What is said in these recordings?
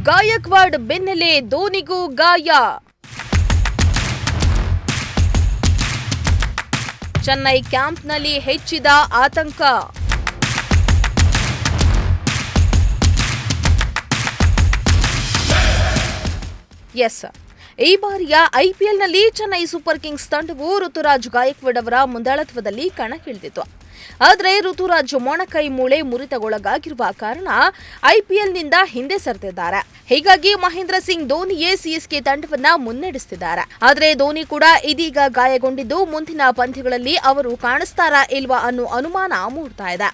ಗಾಯಕ್ವಾಡ್ ಬೆನ್ನಲ್ಲೇ ಧೋನಿಗೂ ಗಾಯ. ಚೆನ್ನೈ ಕ್ಯಾಂಪ್ನಲ್ಲಿ ಹೆಚ್ಚಿದ ಆತಂಕ. ಈ ಬಾರಿಯ ಐಪಿಎಲ್ನಲ್ಲಿ ಚೆನ್ನೈ ಸೂಪರ್ ಕಿಂಗ್ಸ್ ತಂಡವು ಋತುರಾಜ್ ಗಾಯಕ್ವಾಡ್ ಅವರ ಮುಂದಾಳತ್ವದಲ್ಲಿ ಕಣಕ್ಕಿಳಿದಿತ್ತು. ಆದರೆ ಋತುರಾಜ್ ಮೊಣಕೈ ಮೂಳೆ ಮುರಿತಗೊಳಗಾಗಿರುವ ಕಾರಣ ಐಪಿಎಲ್ನಿಂದ ಹಿಂದೆ ಸರಿದಿದ್ದಾರೆ. ಹೀಗಾಗಿ ಮಹೇಂದ್ರ ಸಿಂಗ್ ಧೋನಿಯೇ ಸಿಎಸ್ಕೆ ತಂಡವನ್ನ ಮುನ್ನಡೆಸುತ್ತಿದ್ದಾರೆ. ಆದರೆ ಧೋನಿ ಕೂಡ ಇದೀಗ ಗಾಯಗೊಂಡಿದ್ದು ಮುಂದಿನ ಪಂದ್ಯಗಳಲ್ಲಿ ಅವರು ಕಾಣಿಸ್ತಾರಾ ಇಲ್ವಾ ಅನ್ನೋ ಅನುಮಾನ ಮೂಡ್ತಾ ಇದೆ.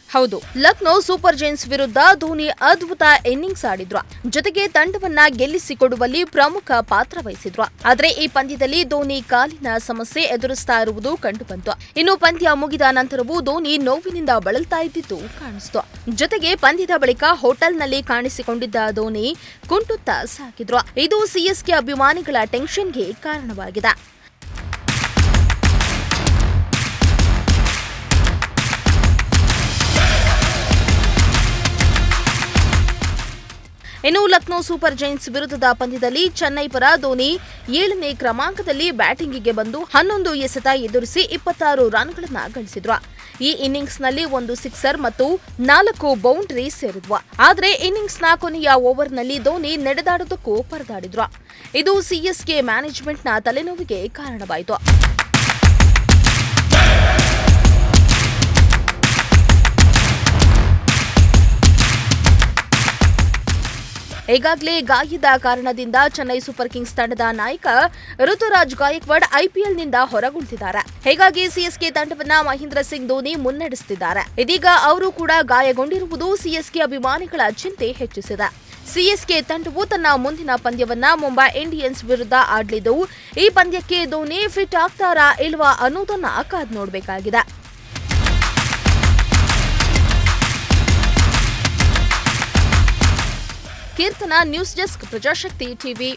ಹೌದು, ಲಕ್ನೋ ಸೂಪರ್ ಜೈಂಟ್ಸ್ ವಿರುದ್ಧ ಧೋನಿ ಅದ್ಭುತ ಇನ್ನಿಂಗ್ಸ್ ಆಡಿದ್ರು. ಜೊತೆಗೆ ತಂಡವನ್ನ ಗೆಲ್ಲಿಸಿಕೊಡುವಲ್ಲಿ ಪ್ರಮುಖ ಪಾತ್ರ ವಹಿಸಿದ್ರು. ಆದರೆ ಈ ಪಂದ್ಯದಲ್ಲಿ ಧೋನಿ ಕಾಲಿನ ಸಮಸ್ಯೆ ಎದುರಿಸ್ತಾ ಇರುವುದು ಕಂಡುಬಂತು. ಇನ್ನು ಪಂದ್ಯ ಮುಗಿದ ನಂತರವೂ ಧೋನಿ ನೋವಿನಿಂದ ಬಳಲ್ತಾ ಇದ್ದಿದ್ದು ಕಾಣಿಸ್ತು. ಜೊತೆಗೆ ಪಂದ್ಯದ ಬಳಿಕ ಹೋಟೆಲ್ನಲ್ಲಿ ಕಾಣಿಸಿಕೊಂಡಿದ್ದ ಧೋನಿ ಕುಂಟುತ್ತಾ ಸಾಗಿದ್ರು. ಇದು ಸಿಎಸ್ಕೆ ಅಭಿಮಾನಿಗಳ ಟೆನ್ಷನ್ಗೆ ಕಾರಣವಾಗಿದೆ. ಇನ್ನು ಲಕ್ನೋ ಸೂಪರ್ ಜೈಂಟ್ಸ್ ವಿರುದ್ಧದ ಪಂದ್ಯದಲ್ಲಿ ಚೆನ್ನೈ ಪರ ಧೋನಿ 7ನೇ ಕ್ರಮಾಂಕದಲ್ಲಿ ಬ್ಯಾಟಿಂಗಿಗೆ ಬಂದು 11 ಎಸೆತ ಎದುರಿಸಿ 26 ರನ್ಗಳನ್ನು ಗಳಿಸಿದ್ರು. ಈ ಇನ್ನಿಂಗ್ಸ್ನಲ್ಲಿ 1 ಸಿಕ್ಸರ್ ಮತ್ತು 4 ಬೌಂಡರಿ ಸೇರಿದ್ವು. ಆದರೆ ಇನ್ನಿಂಗ್ಸ್ನ ಕೊನೆಯ ಓವರ್ನಲ್ಲಿ ಧೋನಿ ನಡೆದಾಡೋದಕ್ಕೂ ಪರದಾಡಿದ್ರು. ಇದು ಸಿಎಸ್ಕೆ ಮ್ಯಾನೇಜ್ಮೆಂಟ್ನ ತಲೆನೋವಿಗೆ ಕಾರಣವಾಯಿತು. ಈಗಾಗಲೇ ಗಾಯದ ಕಾರಣದಿಂದ ಚೆನ್ನೈ ಸೂಪರ್ ಕಿಂಗ್ಸ್ ತಂಡದ ನಾಯಕ ಋತುರಾಜ್ ಗಾಯಕ್ವಾಡ್ ಐಪಿಎಲ್ನಿಂದ ಹೊರಗುಳಿದಿದ್ದಾರೆ. ಹೀಗಾಗಿ ಸಿಎಸ್ಕೆ ತಂಡವನ್ನ ಮಹೇಂದ್ರ ಸಿಂಗ್ ಧೋನಿ ಮುನ್ನಡೆಸುತ್ತಿದ್ದಾರೆ. ಇದೀಗ ಅವರು ಕೂಡ ಗಾಯಗೊಂಡಿರುವುದು ಸಿಎಸ್ಕೆ ಅಭಿಮಾನಿಗಳ ಚಿಂತೆ ಹೆಚ್ಚಿಸಿದೆ. ಸಿಎಸ್ಕೆ ತಂಡವು ತನ್ನ ಮುಂದಿನ ಪಂದ್ಯವನ್ನ ಮುಂಬೈ ಇಂಡಿಯನ್ಸ್ ವಿರುದ್ಧ ಆಡಲಿದ್ದು, ಈ ಪಂದ್ಯಕ್ಕೆ ಧೋನಿ ಫಿಟ್ ಆಗ್ತಾರಾ ಇಲ್ವಾ ಅನ್ನೋದನ್ನ ಕಾದು ನೋಡಬೇಕಾಗಿದೆ. ಕೀರ್ತನ, ನ್ಯೂಸ್ ಡೆಸ್ಕ್, ಪ್ರಜಾಶಕ್ತಿ ಟಿವಿ.